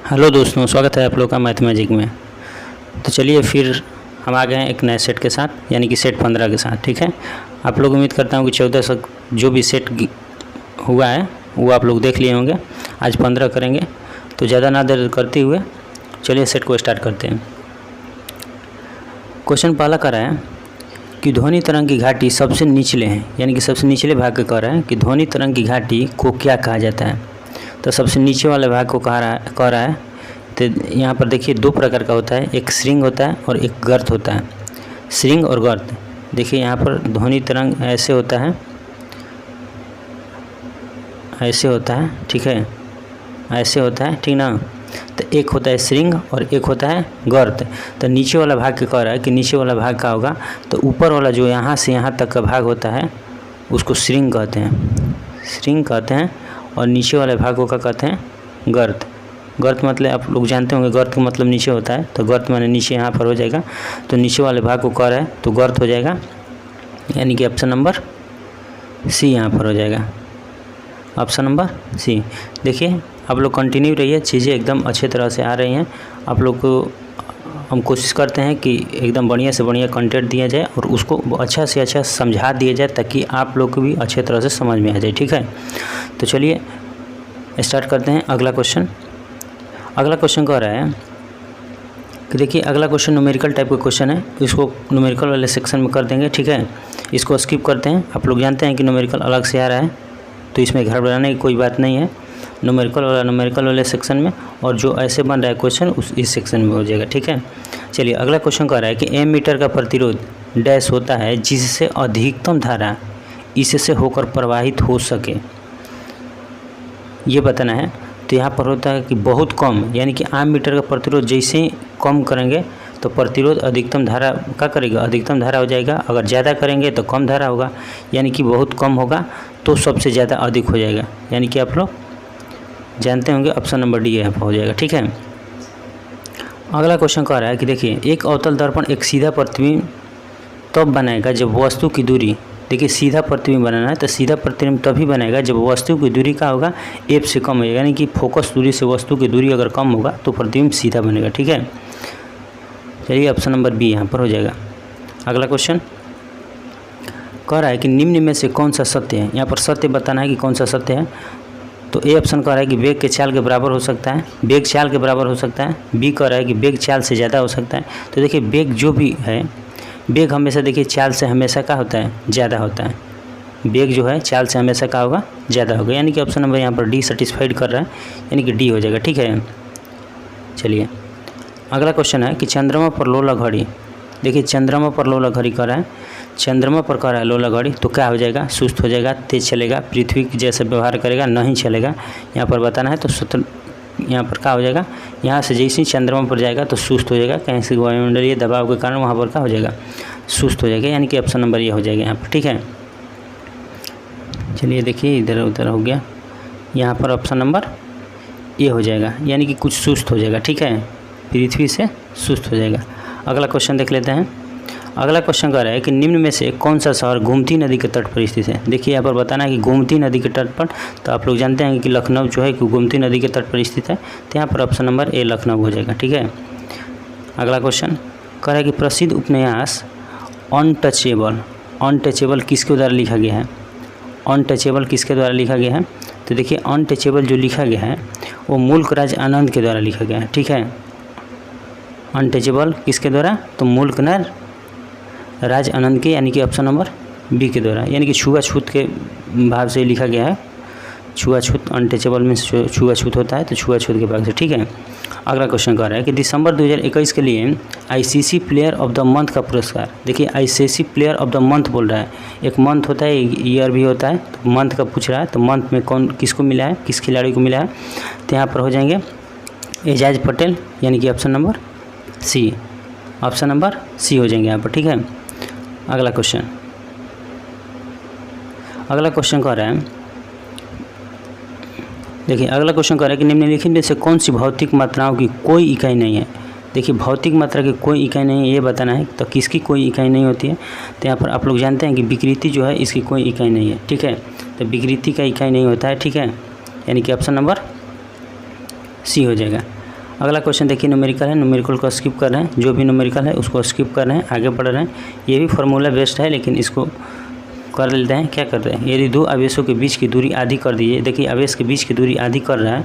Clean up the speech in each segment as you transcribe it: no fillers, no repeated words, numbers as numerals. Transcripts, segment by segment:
Hello दोस्तों, स्वागत है आप लोग का मैथ मैजिक में। तो चलिए फिर हम आ गए हैं एक नए सेट के साथ, यानी कि सेट 15 के साथ। ठीक है, आप लोग उम्मीद करता हूँ कि 14 से जो भी सेट हुआ है वो आप लोग देख लिए होंगे। आज 15 करेंगे, तो ज़्यादा ना देर करते हुए चलिए सेट को स्टार्ट करते हैं। क्वेश्चन पहला कर रहा है कि ध्वनि तरंग की घाटी सबसे निचले हैं, यानी कि सबसे निचले भाग का कह रहा है कि ध्वनि तरंग की घाटी को क्या कहा जाता है। तो सबसे नीचे वाले भाग को कह रहा है। तो यहाँ पर देखिए दो प्रकार का होता है, एक श्रृंग होता है और एक गर्त होता है। श्रृंग और गर्त, देखिए यहाँ पर ध्वनि तरंग ऐसे होता है, ऐसे होता है, ठीक है, ऐसे होता है, ठीक ना। तो एक होता है श्रृंग और एक होता है गर्त। तो नीचे वाला भाग क्या कह रहा है कि नीचे वाला भाग का होगा, तो ऊपर वाला जो यहाँ से यहाँ तक का भाग होता है उसको श्रृंग कहते हैं, श्रृंग कहते हैं। और नीचे वाले भाग को क्या कहते हैं, गर्त। गर्त मतलब आप लोग जानते होंगे, गर्त का मतलब नीचे होता है, तो गर्त माने नीचे यहाँ पर हो जाएगा। तो नीचे वाले भाग को कह रहा है तो गर्त हो जाएगा, यानी कि ऑप्शन नंबर सी यहाँ पर हो जाएगा, ऑप्शन नंबर सी। देखिए आप लोग कंटिन्यू रहिए, चीज़ें एकदम अच्छे तरह से आ रही हैं। आप लोग को हम कोशिश करते हैं कि एकदम बढ़िया से बढ़िया कंटेंट दिया जाए और उसको अच्छा से अच्छा समझा दिया जाए, ताकि आप लोग को भी अच्छे तरह से समझ में आ जाए। ठीक है, तो चलिए स्टार्ट करते हैं। अगला क्वेश्चन कह रहा है कि देखिए अगला क्वेश्चन न्यूमेरिकल टाइप का क्वेश्चन है, इसको न्यूमेरिकल वाले सेक्शन में कर देंगे। ठीक है, इसको स्किप करते हैं। आप लोग जानते हैं कि न्यूमेरिकल अलग से आ रहा है, तो इसमें घबराने की कोई बात नहीं है। न्यूमेरिकल वाले सेक्शन में, और जो ऐसे बन रहा है क्वेश्चन इस सेक्शन में हो जाएगा। ठीक है, चलिए अगला क्वेश्चन कह रहा है कि एम मीटर का प्रतिरोध डैश होता है जिससे अधिकतम धारा इससे होकर प्रवाहित हो सके, ये बताना है। तो यहाँ पर होता है कि बहुत कम, यानी कि आम मीटर का प्रतिरोध जैसे ही कम करेंगे तो प्रतिरोध अधिकतम धारा क्या करेगा, अधिकतम धारा हो जाएगा। अगर ज़्यादा करेंगे तो कम धारा होगा, यानी कि बहुत कम होगा तो सबसे ज़्यादा अधिक हो जाएगा, यानी कि आप लोग जानते होंगे ऑप्शन नंबर डी यहाँ पर हो जाएगा। ठीक है, अगला क्वेश्चन कह रहा है कि देखिए एक अवतल दर्पण एक सीधा प्रतिबिंब तब बनाएगा जब वस्तु की दूरी, देखिए सीधा प्रतिबिंब बनाना है तो सीधा प्रतिबिंब तभी बनेगा जब वस्तु की दूरी का होगा एफ से कम होगा, यानी कि फोकस दूरी से वस्तु की दूरी अगर कम होगा तो प्रतिबिंब सीधा बनेगा। ठीक है, चलिए ऑप्शन नंबर बी यहाँ पर हो जाएगा। अगला क्वेश्चन कह रहा है कि निम्न में से कौन सा सत्य है, यहाँ पर सत्य बताना है कि कौन सा सत्य है। तो ए ऑप्शन कह रहा है कि वेग के चाल के बराबर हो सकता है, वेग चाल के बराबर हो सकता है। बी कह रहा है कि वेग चाल से ज़्यादा हो सकता है। तो देखिए वेग जो भी है, वेग हमेशा देखिए चाल से हमेशा क्या होता है, ज़्यादा होता है। वेग जो है चाल से हमेशा क्या होगा, ज़्यादा होगा, यानी कि ऑप्शन नंबर यहाँ पर डी सेटिस्फाइड कर रहा है, यानी कि डी हो जाएगा। ठीक है, चलिए अगला क्वेश्चन है कि चंद्रमा पर लोला घड़ी, देखिए चंद्रमा पर लोला घड़ी कर रहा है, चंद्रमा पर कर रहा है लोला घड़ी, तो क्या हो जाएगा, सुस्त हो जाएगा, तेज चलेगा, पृथ्वी जैसे व्यवहार करेगा, नहीं चलेगा। यहाँ पर बताना है, तो सूत्र यहाँ पर क्या हो जाएगा, यहाँ से जैसे ही चंद्रमा पर जाएगा तो सुस्त हो जाएगा, कहीं से वायुमंडलीय दबाव के कारण वहाँ पर क्या हो जाएगा, सुस्त हो जाएगा, यानी कि ऑप्शन नंबर ये हो जाएगा यहाँ पर। ठीक है, चलिए देखिए इधर उधर हो गया, यहाँ पर ऑप्शन नंबर ये हो जाएगा, यानी कि कुछ सुस्त हो जाएगा। ठीक है, पृथ्वी से सुस्त हो जाएगा। अगला क्वेश्चन देख लेते हैं। अगला क्वेश्चन कह रहा है कि निम्न में से कौन सा शहर गोमती नदी के तट पर स्थित है। देखिए यहाँ पर बताना है कि गोमती नदी के तट पर, तो आप लोग जानते हैं कि लखनऊ जो है कि गोमती नदी के तट पर स्थित है, तो यहाँ पर ऑप्शन नंबर ए लखनऊ हो जाएगा। ठीक है, अगला क्वेश्चन कह रहा है कि प्रसिद्ध उपन्यास अनटचेबल किसके द्वारा लिखा गया है। अनटचेबल किसके द्वारा लिखा गया है, तो देखिए अनटचेबल जो लिखा गया है वो मुल्क राज आनंद के द्वारा लिखा गया है। ठीक है, अनटचेबल किसके द्वारा, तो मुल्क राज आनंद के, यानी कि ऑप्शन नंबर बी के द्वारा, यानी कि छुआछूत के भाव से लिखा गया है। छुआछूत, अनटचेबल में छुआछूत होता है, तो छुआछूत के भाग से। ठीक है, अगला क्वेश्चन कह रहा है कि दिसंबर 2021 के लिए ICC player of the month का पुरस्कार, देखिए ICC player of the month बोल रहा है, एक मंथ होता है, एक ईयर भी होता है, तो मंथ का पूछ रहा है, तो मंथ में कौन किसको मिला है, किस खिलाड़ी को मिला है, तो यहाँ पर हो जाएंगे एजाज पटेल, यानी कि option number C, option number C हो जाएंगे यहाँ पर। ठीक है, अगला क्वेश्चन कह रहा है, देखिए अगला क्वेश्चन कह रहा है कि निम्नलिखित में से कौन सी भौतिक मात्राओं की कोई इकाई नहीं है। देखिए भौतिक मात्रा की कोई इकाई नहीं है, ये बताना है, तो किसकी कोई इकाई नहीं होती है। तो यहाँ पर आप लोग जानते हैं कि विकृति जो है इसकी कोई इकाई नहीं है। ठीक है, तो विकृति का इकाई नहीं होता है। ठीक है, यानी कि ऑप्शन नंबर सी हो जाएगा। अगला क्वेश्चन देखिए न्यूमेरिकल है, न्यूमेरिकल को स्किप कर रहे हैं, जो भी न्यूमेरिकल है उसको स्किप कर रहे हैं, आगे बढ़ रहे हैं। ये भी फार्मूला बेस्ड है लेकिन इसको कर लेते हैं। क्या करते हैं, यदि दो आवेशों के बीच की दूरी आधी कर दीजिए, देखिए आवेश के बीच की दूरी आधी कर रहा है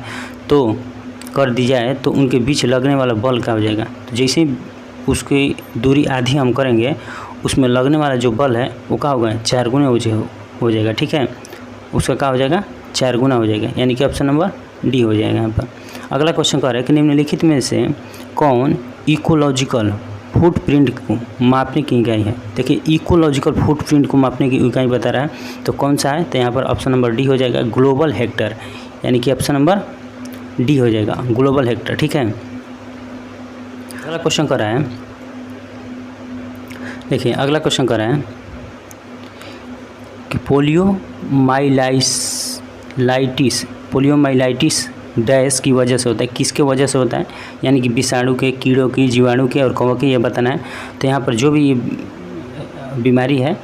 तो कर दी जाए तो उनके बीच लगने वाला बल क्या हो जाएगा। तो जैसे ही उसकी दूरी आधी हम करेंगे उसमें लगने वाला जो बल है वो क्या होगा, 4 गुना हो जाएगा। ठीक है, उसका क्या हो जाएगा, 4 गुना हो जाएगा, यानी कि ऑप्शन नंबर डी हो जाएगा यहाँ पर। अगला क्वेश्चन कह रहा है कि निम्नलिखित में से कौन इकोलॉजिकल फुटप्रिंट को मापने की इकाई है। देखिए इकोलॉजिकल फुटप्रिंट को मापने की इकाई बता रहा है तो कौन सा है, तो यहाँ पर ऑप्शन नंबर डी हो जाएगा, ग्लोबल हेक्टर, यानी कि ऑप्शन नंबर डी हो जाएगा, ग्लोबल हेक्टर। ठीक है, अगला क्वेश्चन कर रहा है, देखिए अगला क्वेश्चन कर रहा है कि पोलियोमाइलाइटिस डैश की वजह से होता है, किसके वजह से होता है, यानी कि विषाणु के, कीड़ों की, जीवाणु के और कवक के, ये बताना है। तो यहाँ पर जो भी ये बीमारी है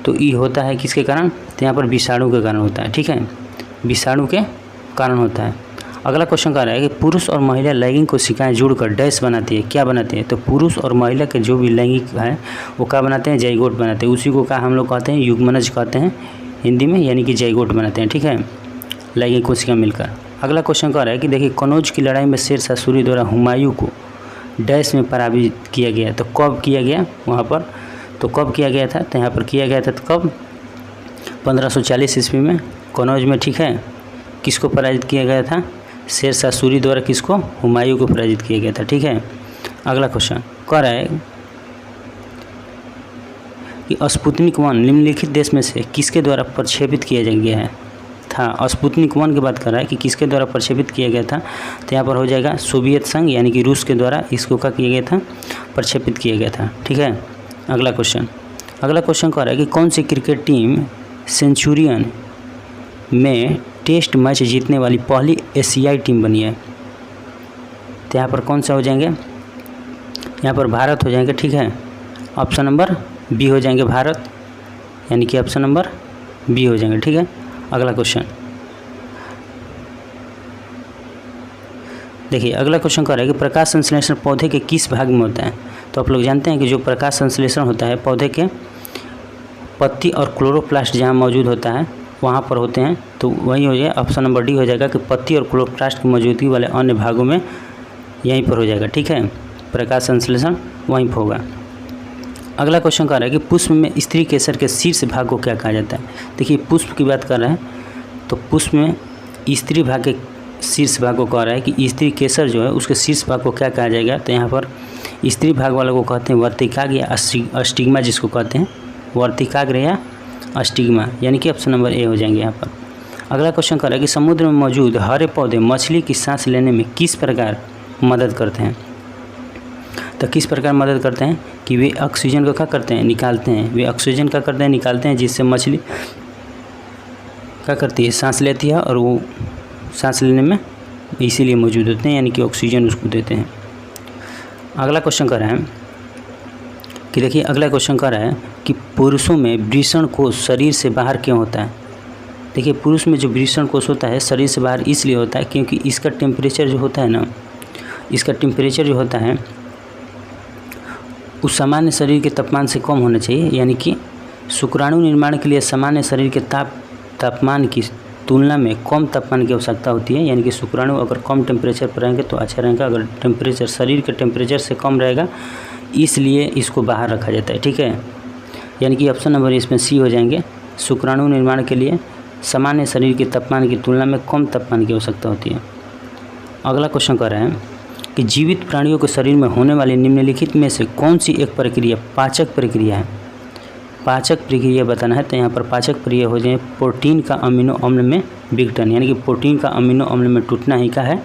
तो ये होता है किसके कारण, तो यहाँ पर विषाणु के कारण होता है। ठीक है, विषाणु के कारण होता है। अगला क्वेश्चन कह रहा है कि पुरुष और महिला लैंगिक कोशिकाएं जुड़कर डैश बनाती है, क्या बनाती है, तो पुरुष और महिला के जो भी लैंगिक है वो क्या बनाते हैं, जाइगोट बनाते हैं। उसी को क्या हम लोग कहते हैं, युग्मनज कहते हैं हिंदी में, यानी कि जाइगोट बनाते हैं। ठीक है, लैंगिक कोशिका मिलकर। अगला क्वेश्चन कह रहा है कि देखिए कनौज की लड़ाई में शेरशाह सूरी द्वारा हुमायूं को डैश में पराजित किया गया, तो कब किया गया वहाँ पर, तो कब किया गया था, तो यहाँ पर किया गया था तो कब, 1540 ईस्वी में कनौज में। ठीक है, किसको पराजित किया गया था, शेरशाह सूरी द्वारा किसको, हुमायूं को पराजित किया गया था। ठीक है, अगला क्वेश्चन कह रहा है कि स्पुतनिक 1 निम्नलिखित देश में से किसके द्वारा प्रक्षेपित किया गया है था। स्पुतनिक 1 की बात कर रहा है कि किसके द्वारा प्रक्षेपित किया गया था, तो यहाँ पर हो जाएगा सोवियत संघ, यानी कि रूस के द्वारा इसको क्या किया गया था, प्रक्षेपित किया गया था। ठीक है, अगला क्वेश्चन कह रहा है कि कौन सी क्रिकेट टीम सेंचुरियन में टेस्ट मैच जीतने वाली पहली एशियाई टीम बनी है, तो यहाँ पर कौन सा हो जाएंगे, यहाँ पर भारत हो जाएंगे। ठीक है, ऑप्शन नंबर बी हो जाएंगे भारत, यानी कि ऑप्शन नंबर बी हो जाएंगे। ठीक है, अगला क्वेश्चन देखिए, अगला क्वेश्चन कह रहा है कि प्रकाश संश्लेषण पौधे के किस भाग में होता है। तो आप लोग जानते हैं कि जो प्रकाश संश्लेषण होता है पौधे के पत्ती और क्लोरोप्लास्ट जहाँ मौजूद होता है वहाँ पर होते हैं, तो वही हो जाएगा, ऑप्शन नंबर डी हो जाएगा कि पत्ती और क्लोरोप्लास्ट की मौजूदगी वाले अन्य भागों में यहीं पर हो जाएगा। ठीक है, प्रकाश संश्लेषण वहीं पर होगा। अगला क्वेश्चन कह रहा है कि पुष्प में स्त्री केसर के शीर्ष भाग को क्या कहा जाता है। देखिए पुष्प की बात कर रहे हैं तो पुष्प में स्त्री भाग के शीर्ष भाग को कह रहा है कि स्त्री केसर जो है उसके शीर्ष भाग को क्या कहा जाएगा, तो यहाँ पर स्त्री भाग वाले को कहते हैं वर्तिकाग्र या अस्टिग्मा, जिसको कहते हैं वर्तिकाग्र या अस्टिग्मा, यानी कि ऑप्शन नंबर ए हो जाएंगे यहाँ पर। अगला क्वेश्चन कर रहा है कि समुद्र में मौजूद हरे पौधे मछली की सांस लेने में किस प्रकार मदद करते हैं। तो किस प्रकार मदद करते हैं कि वे ऑक्सीजन को क्या करते हैं, निकालते हैं। वे ऑक्सीजन क्या करते हैं, निकालते हैं, जिससे मछली क्या करती है, सांस लेती है, और वो सांस लेने में इसीलिए मौजूद होते हैं, यानी कि ऑक्सीजन उसको देते हैं। अगला क्वेश्चन कर रहा है कि देखिए अगला क्वेश्चन कर रहा है कि पुरुषों में वृषण कोष शरीर से बाहर क्यों होता है। देखिए पुरुष में जो वृषण कोष होता है शरीर से बाहर इसलिए होता है क्योंकि इसका टेम्परेचर जो होता है ना, इसका टेम्परेचर जो होता है उस सामान्य शरीर के तापमान से कम होना चाहिए, यानी कि शुक्राणु निर्माण के लिए सामान्य शरीर के तापमान की तुलना में कम तापमान की आवश्यकता होती है, यानी कि शुक्राणु अगर कम टेम्परेचर पर रहेंगे तो अच्छा रहेगा, अगर टेम्परेचर शरीर के टेम्परेचर से कम रहेगा इसलिए इसको बाहर रखा जाता है। ठीक है, यानी कि ऑप्शन नंबर इसमें सी हो जाएंगे, शुक्राणु निर्माण के लिए सामान्य शरीर के तापमान की तुलना में कम तापमान की आवश्यकता होती है। अगला क्वेश्चन कर रहे हैं कि जीवित प्राणियों के शरीर में होने वाली निम्नलिखित में से कौन सी एक प्रक्रिया पाचक प्रक्रिया है। पाचक प्रक्रिया बताना है, तो यहाँ पर पाचक प्रक्रिया हो जाए प्रोटीन का अमीनो अम्ल में विघटन, यानी कि प्रोटीन का अमीनो अम्ल में टूटना ही का है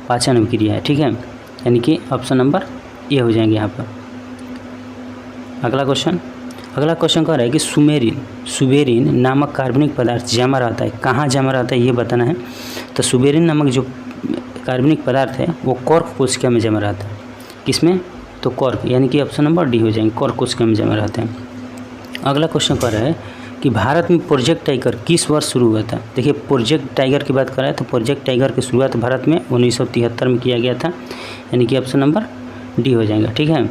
पाचन क्रिया है। ठीक है, यानी कि ऑप्शन नंबर ए हो जाएंगे यहाँ पर। अगला क्वेश्चन कह रहा है कि सुबेरिन नामक कार्बनिक पदार्थ जमा रहता है, कहाँ जमा रहता है ये बताना है। तो सुबेरिन नामक जो कार्बनिक पदार्थ है वो कॉर्क कोशिका में जमा रहता है, किसमें, तो कॉर्क, यानी कि ऑप्शन नंबर डी हो जाएंगे, कॉर्क कोशिका में जमा रहते हैं। अगला क्वेश्चन कर रहा है कि भारत में प्रोजेक्ट टाइगर किस वर्ष शुरू हुआ था। देखिए प्रोजेक्ट टाइगर की बात कर रहा है तो प्रोजेक्ट टाइगर की शुरुआत भारत में 1973 में किया गया था, यानी कि ऑप्शन नंबर डी हो जाएगा। ठीक है,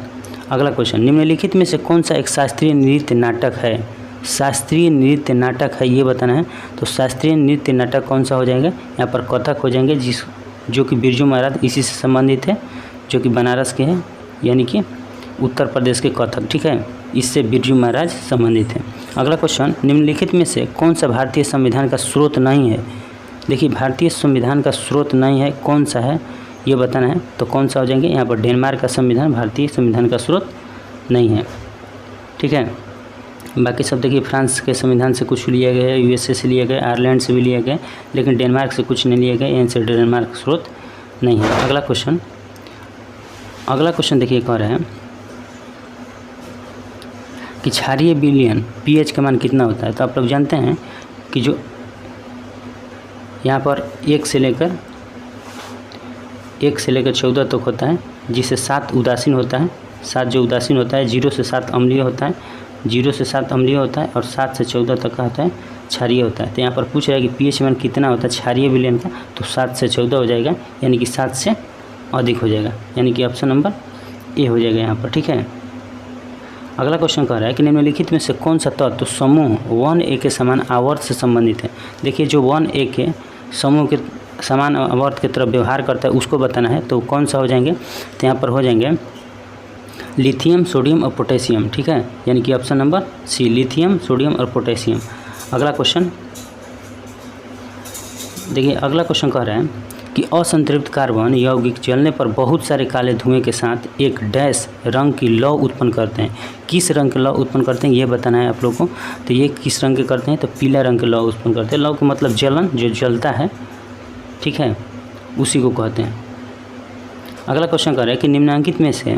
अगला क्वेश्चन, निम्नलिखित में से कौन सा एक शास्त्रीय नृत्य नाटक है। शास्त्रीय नृत्य नाटक है ये बताना है। तो शास्त्रीय नृत्य नाटक कौन सा हो जाएगा, यहाँ पर कथक हो जाएंगे, जो कि बिरजू महाराज इसी से संबंधित है, जो कि बनारस के हैं, यानी कि उत्तर प्रदेश के कथक। ठीक है, इससे बिरजू महाराज संबंधित हैं। अगला क्वेश्चन, निम्नलिखित में से कौन सा भारतीय संविधान का स्रोत नहीं है। देखिए भारतीय संविधान का स्रोत नहीं है, कौन सा है ये बताना है। तो कौन सा हो जाएंगे, यहाँ पर डेनमार्क का संविधान भारतीय संविधान का स्रोत नहीं है। ठीक है, बाकी सब देखिए फ्रांस के संविधान से कुछ लिए गए, यूएसए से लिए गए, आयरलैंड से भी लिए गए, लेकिन डेनमार्क से कुछ नहीं लिए गए, यहाँ से डेनमार्क स्रोत नहीं है। अगला क्वेश्चन देखिए कह रहे हैं कि क्षारीय विलयन पीएच का मान कितना होता है। तो आप लोग जानते हैं कि जो यहाँ पर 1 से लेकर 14 तक होता है, जिससे 7 उदासीन होता है। 7 जो उदासीन होता है, 0 से 7 अम्लीय होता है, 0 से 7 अम्लीय होता है, और 7 से 14 तक का होता है क्षारीय होता है। तो यहाँ पर पूछ रहा है कि पीएच मान कितना होता है क्षारीय विलयन का। तो 7 से 14 हो जाएगा, यानी कि 7 से अधिक हो जाएगा, यानी कि ऑप्शन नंबर ए हो जाएगा यहाँ पर। ठीक है, अगला क्वेश्चन कह रहा है कि निम्नलिखित में से कौन सा तत्व समूह 1A के समान आवर्त से संबंधित है। देखिए जो 1A के समूह के समान आवर्त की तरफ व्यवहार करता है उसको बताना है। तो कौन सा हो जाएंगे, तो यहाँ पर हो जाएंगे लिथियम, सोडियम और पोटेशियम। ठीक है, यानी कि option number C, lithium, sodium और पोटेशियम। अगला क्वेश्चन देखिए, अगला क्वेश्चन कह रहा है कि असंतृप्त कार्बन यौगिक जलने पर बहुत सारे काले धुएं के साथ एक डैश रंग की लौ उत्पन्न करते हैं। किस रंग के लौ उत्पन्न करते हैं ये बताना है आप लोगों को। तो ये किस रंग के करते हैं, तो पीला रंग के लौ उत्पन्न करते हैं। लौ का मतलब जलन, जो जलता है, ठीक है, उसी को कहते हैं। अगला क्वेश्चन कर रहा है कि निम्नांकित में से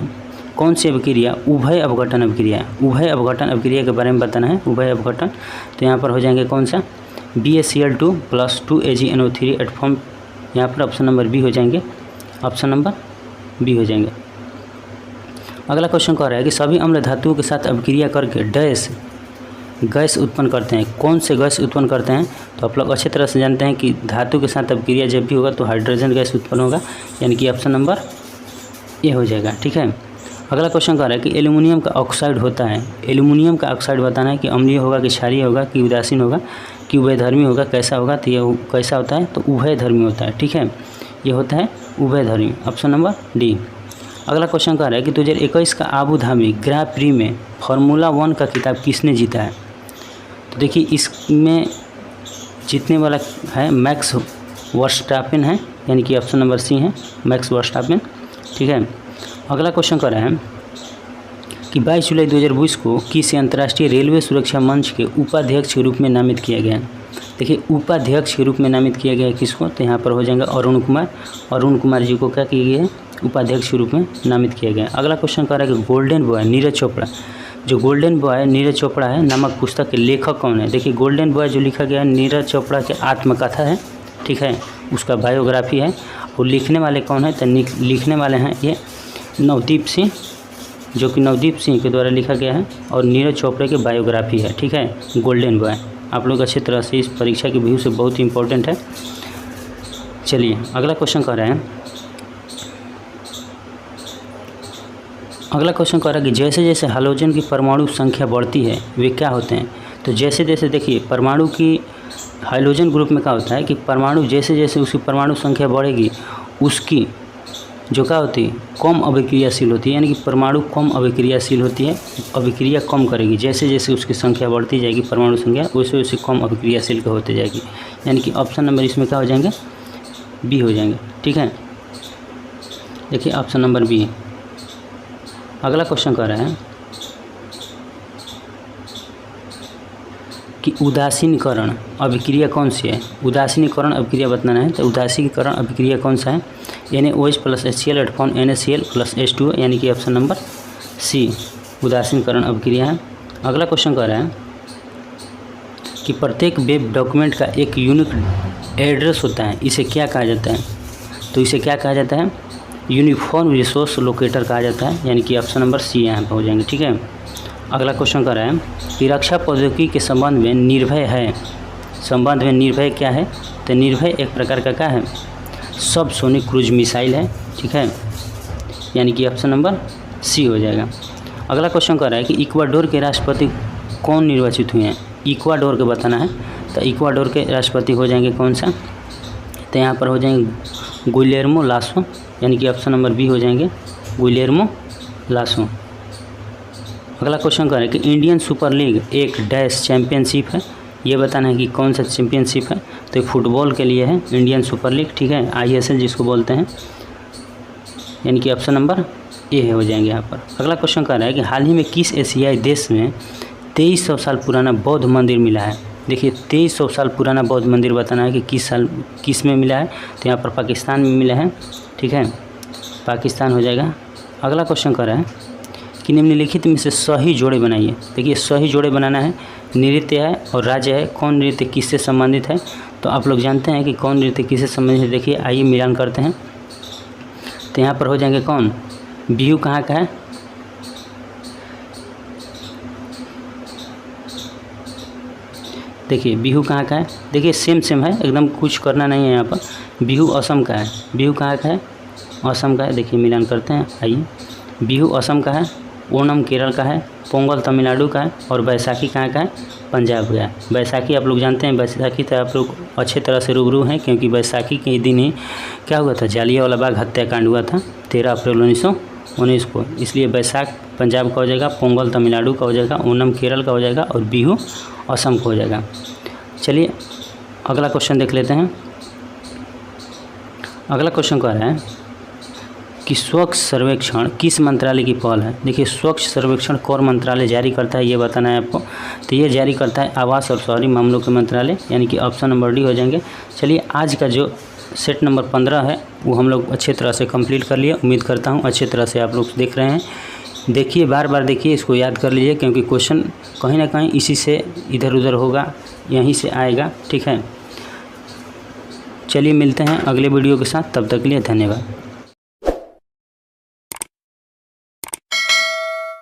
कौन सी अभिक्रिया उभय अपघटन अभिक्रिया है। उभय अपघटन अभिक्रिया के बारे में बताना है। उभय अपघटन तो यहाँ पर हो जाएंगे कौन सा, BaCl2 + 2AgNO3 एट फॉर्म, यहाँ पर ऑप्शन नंबर बी हो जाएंगे, ऑप्शन नंबर बी हो जाएंगे। अगला क्वेश्चन कह रहा है कि सभी अम्ल धातुओं के साथ अभिक्रिया करके डैश गैस उत्पन्न करते हैं। कौन से गैस उत्पन्न करते हैं, तो आप लोग अच्छी तरह से जानते हैं कि धातु के साथ अभिक्रिया जब भी होगा तो हाइड्रोजन गैस उत्पन्न होगा, यानी कि ऑप्शन नंबर ए हो जाएगा। ठीक है, अगला क्वेश्चन कह रहा है कि एल्युमिनियम का ऑक्साइड होता है। एल्युमिनियम का ऑक्साइड बताना है कि अम्लीय होगा कि क्षारीय होगा कि उदासीन होगा कि उभयधर्मी होगा, कैसा होगा। तो ये कैसा होता है, तो उभयधर्मी होता है। ठीक है, ये होता है उभयधर्मी, ऑप्शन नंबर डी। अगला क्वेश्चन कह रहा है कि 2021 का आबू धाबी ग्रां प्री में फार्मूला 1 का खिताब किसने जीता है। तो देखिए इसमें जीतने वाला है मैक्स वर्स्टापेन है, यानी कि ऑप्शन नंबर सी है, मैक्स वर्स्टापेन। ठीक है, अगला क्वेश्चन कर रहे हैं कि 22 जुलाई 2020 को किस अंतर्राष्ट्रीय रेलवे सुरक्षा मंच के उपाध्यक्ष के रूप में नामित किया गया। देखिए उपाध्यक्ष के रूप में नामित किया गया है किसको, तो यहाँ पर हो जाएगा अरुण कुमार। अरुण कुमार जी को क्या किया गया है, उपाध्यक्ष के रूप में नामित किया गया। अगला क्वेश्चन कर रहा है कि गोल्डन बॉय नीरज चोपड़ा, जो गोल्डन बॉय नीरज चोपड़ा है नामक पुस्तक के लेखक कौन है। देखिए गोल्डन बॉय जो लिखा गया है नीरज चोपड़ा के आत्मकथा है, ठीक है, उसका बायोग्राफी है। और लिखने वाले कौन है, तो लिखने वाले हैं ये नवदीप सिंह, जो कि नवदीप सिंह के द्वारा लिखा गया है, और नीरज चोपड़ा की बायोग्राफी है। ठीक है, गोल्डन बॉय आप लोग अच्छी तरह से इस परीक्षा के व्यू से बहुत ही इंपॉर्टेंट है। चलिए अगला क्वेश्चन कर रहे हैं। अगला क्वेश्चन कह रहा है कि जैसे जैसे हाइड्रोजन की परमाणु संख्या बढ़ती है वे क्या होते हैं। तो जैसे जैसे देखिए परमाणु की हाइड्रोजन ग्रुप में क्या होता है कि परमाणु जैसे जैसे उसकी परमाणु संख्या बढ़ेगी उसकी जो क्या होती है कम अभिक्रियाशील होती है, यानी कि परमाणु कम अभिक्रियाशील होती है, अभिक्रिया कम करेगी। जैसे जैसे उसकी संख्या बढ़ती जाएगी परमाणु संख्या वैसे वैसे कम अभिक्रियाशील का होते जाएगी, यानी कि ऑप्शन नंबर इसमें क्या हो जाएंगे, बी हो जाएंगे। ठीक है, देखिए ऑप्शन नंबर बी। अगला क्वेश्चन कर रहे हैं कि उदासीनीकरण अभिक्रिया कौन सी है। उदासीनीकरण अभिक्रिया बताना है। तो उदासीनीकरण अभिक्रिया कौन सा है, NaOH + HCl at form NaCl + H2O, यानी कि ऑप्शन नंबर सी उदासीनीकरण अभिक्रिया है। अगला क्वेश्चन कर रहा है कि प्रत्येक वेब डॉक्यूमेंट का एक यूनिक एड्रेस होता है, इसे क्या कहा जाता है। तो इसे क्या कहा जाता है, यूनिफॉर्म रिसोर्स लोकेटर कहा जाता है, यानी कि ऑप्शन नंबर सी यहाँ पर हो जाएंगे। ठीक है, अगला क्वेश्चन कर रहा है कि रक्षा प्रौद्योगिकी के संबंध में निर्भय है, संबंध में निर्भय क्या है? तो निर्भय एक प्रकार का क्या है? सब सोनिक क्रूज मिसाइल है, ठीक है, यानी कि ऑप्शन नंबर सी हो जाएगा। अगला क्वेश्चन कर रहा है कि इक्वाडोर के राष्ट्रपति कौन निर्वाचित हुए हैं? इक्वाडोर के बताना है। तो इक्वाडोर के राष्ट्रपति हो जाएंगे कौन सा? तो यहाँ पर हो जाएंगे गुइलेर्मो लासो, यानी कि ऑप्शन नंबर बी हो जाएंगे गुइलेर्मो लासो। अगला क्वेश्चन कर रहे हैं कि इंडियन सुपर लीग एक डैश चैम्पियनशिप है, ये बताना है कि कौन सा चैम्पियनशिप है? तो फुटबॉल के लिए है इंडियन सुपर लीग, ठीक है, ISL जिसको बोलते हैं, यानी कि ऑप्शन नंबर ए हो जाएंगे यहाँ पर। अगला क्वेश्चन कर रहा है कि हाल ही में किस एशियाई देश में 2300 साल पुराना बौद्ध मंदिर मिला है? देखिए 2300 साल पुराना बौद्ध मंदिर बताना है कि किस में मिला है? तो यहाँ पर पाकिस्तान में मिला है, ठीक है, पाकिस्तान हो जाएगा। अगला क्वेश्चन कर रहा है कि निम्नलिखित में से सही जोड़े बनाइए। देखिए सही जोड़े बनाना है, नृत्य है और राज्य है, कौन नृत्य किससे संबंधित है? तो आप लोग जानते हैं कि कौन नृत्य किससे संबंधित है। देखिए आइए मिलान करते हैं। तो यहाँ पर हो जाएंगे कौन? बिहू कहाँ का है? देखिए बिहू कहाँ का है? देखिए सेम है, एकदम कुछ करना नहीं है यहाँ पर। बिहू असम का है। बिहू कहाँ का है? असम का है। देखिए मिलान करते हैं, आइए। बिहू असम का है, ओणम केरल का है, पोंगल तमिलनाडु का है और बैसाखी कहाँ का है? पंजाब का है। बैसाखी आप लोग जानते हैं, बैसाखी तो आप लोग अच्छे तरह से रूबरू हैं, क्योंकि बैसाखी के दिन ही क्या हुआ था? जालियांवाला बाग हत्याकांड हुआ था 13 अप्रैल 1919 को, इसलिए बैसाख पंजाब का हो जाएगा, पोंगल तमिलनाडु का हो जाएगा, ओणम केरल का हो जाएगा और बिहू असम का हो जाएगा। चलिए अगला क्वेश्चन देख लेते हैं। अगला क्वेश्चन कह रहा है कि स्वच्छ सर्वेक्षण किस मंत्रालय की पहल है? देखिए स्वच्छ सर्वेक्षण कौन मंत्रालय जारी करता है, ये बताना है आपको। तो ये जारी करता है आवास और शहरी मामलों के मंत्रालय, यानी कि ऑप्शन नंबर डी हो जाएंगे। चलिए आज का जो सेट नंबर 15 है वो हम लोग अच्छे तरह से कंप्लीट कर लिए। उम्मीद करता हूँ अच्छे तरह से आप लोग देख रहे हैं। देखिए बार बार देखिए, इसको याद कर लीजिए, क्योंकि क्वेश्चन कहीं ना कहीं इसी से इधर उधर होगा, यहीं से आएगा, ठीक है। चलिए मिलते हैं अगले वीडियो के साथ, तब तक के लिए धन्यवाद।